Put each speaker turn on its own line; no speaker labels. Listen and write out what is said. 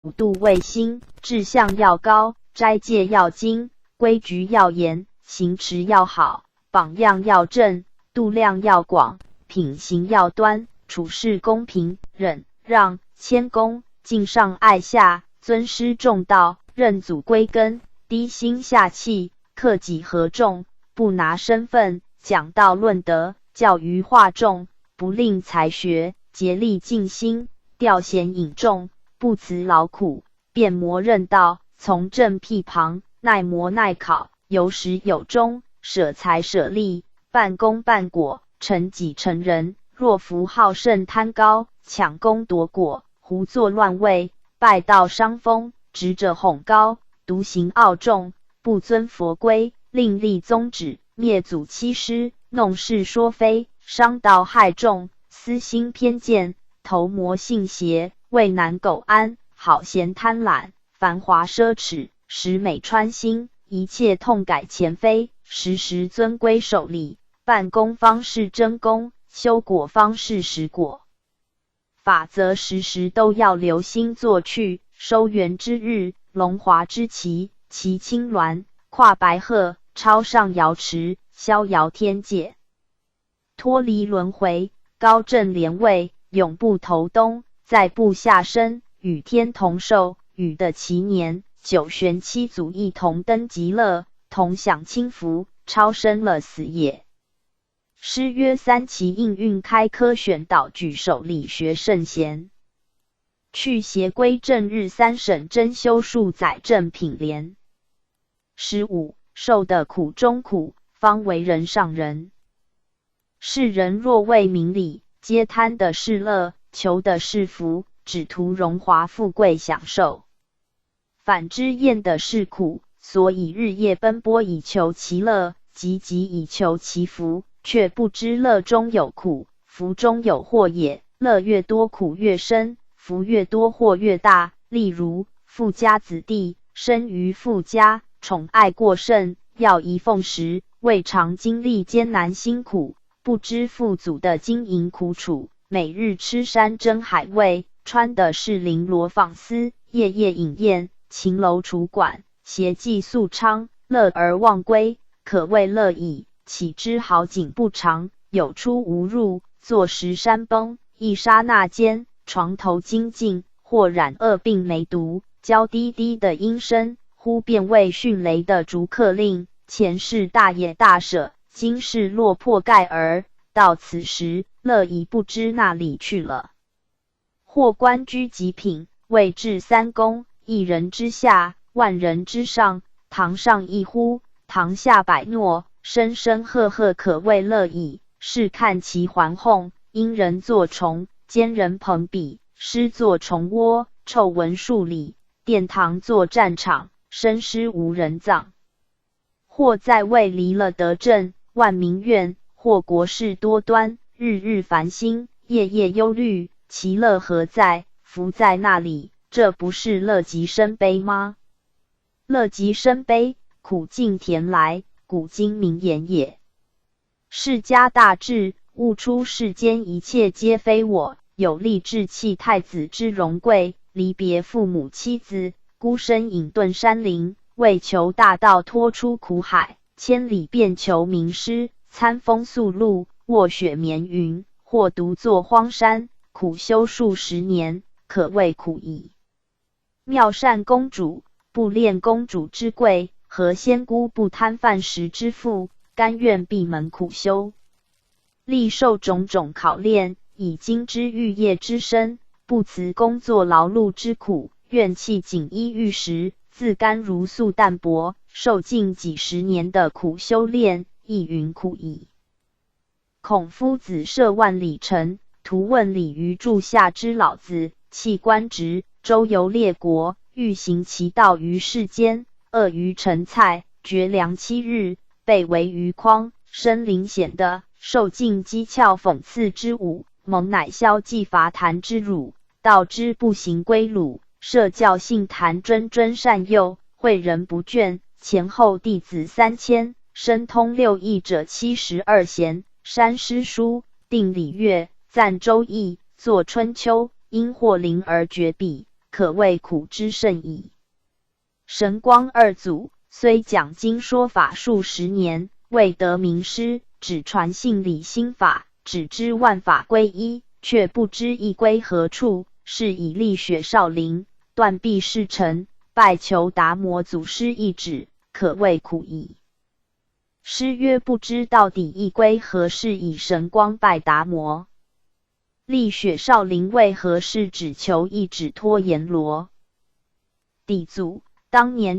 五度卫星，志向要高，斋戒要精，规矩要严，行持要好，榜样要正，度量要广，品行要端，处事公平，忍让谦恭，敬上爱下，尊师重道，认祖归根，低心下气，克己合众，不拿身份，讲道论德，教于化众，不吝才学，竭力尽心，调贤引众，不辞劳苦，辨磨任道，从政辟旁，耐磨耐考，有始有终，舍财舍力，半功半果，成己成人。若夫好胜贪高，抢功夺果，胡作乱为，败道伤风，执着哄高，独行傲纵，不遵佛规，另立宗旨，灭祖欺师，弄是说非，伤道害众，私心偏见，头魔信邪，畏难苟安，好贤贪婪，繁华奢侈，使美穿心，一切痛改前非，时时遵规守礼，办公方是真功，修果方是实果。法则时时都要留心做去，收元之日，龙华之旗，骑青鸾，跨白鹤，超上瑶池，逍遥天界，脱离轮回，高正廉位，永不投东，再不下生，与天同寿，与的其年，九玄七祖一同登极乐，同享清福，超生了死也。诗曰三奇应运开科选导举手理学圣贤，去邪归正日三省真修数载正品廉。15受的苦中苦，方为人上人。世人若为名利，皆贪的是乐，求的是福，只图荣华富贵享受。反之厌的是苦，所以日夜奔波以求其乐，急急以求其福，却不知乐中有苦，福中有祸也。乐越多，苦越深；福越多，祸越大。例如，富家子弟生于富家，宠爱过甚，要仪奉时，未尝经历艰难辛苦，不知父祖的经营苦楚，每日吃山珍海味，穿的是绫罗纺丝，夜夜饮宴，秦楼楚馆，携妓宿娼，乐而忘归，可谓乐矣。岂知好景不长，有出无入，坐食山崩，一刹那间，床头惊尽，或染恶病梅毒，娇滴滴的音声，忽便为迅雷的逐客令。前世大也大舍，今世落魄盖儿，到此时，乐已不知那里去了。或官居极品，位至三公，一人之下，万人之上，堂上一呼，堂下百诺，声声赫赫，可谓乐矣。试看其环哄，因人作虫，奸人朋比，诗作虫窝，臭闻数里，殿堂作战场，生尸无人葬。或在位离了德政，万民怨；或国事多端，日日烦心，夜夜忧虑，其乐何在？福在那里？这不是乐极生悲吗？乐极生悲，苦尽甜来，古今名言也。世家大治，悟出世间一切皆非我，有力志气太子之荣贵，离别父母妻子，孤身隐遁山林，为求大道脱出苦海，千里便求名师，餐风宿露，卧雪眠云，或独坐荒山，苦修数十年，可谓苦矣。妙善公主，不恋公主之贵，何仙姑不贪饭食之富，甘愿闭门苦修，历受种种考炼，以今之欲业之身，不辞工作劳碌之苦，愿弃锦衣玉食，自甘如素淡薄，受尽几十年的苦修炼，亦云苦矣。孔夫子涉万里程，图问鲤鱼柱下之老子，弃官职，周游列国，欲行其道于世间，饿于陈菜，绝粮7日，被围于筐，身临险的，受尽讥诮讽刺之侮，蒙乃消既伐谈之辱，道之不行归鲁，设教信谈谆谆善诱，诲人不倦，前后弟子3000，深通6艺者72贤，删诗书，定礼乐，赞周易，作春秋，因祸临而绝笔，可谓苦之甚矣。神光二祖虽讲经说法数十年，未得名师，只传信理心法，只知万法归一，却不知一归何处，是以立雪少陵，断臂事成，拜求达摩祖师一指，可谓苦矣。师曰：不知到底一归何事，以神光拜达摩。立雪少陵为何事，只求一指托阎罗？弟祖当年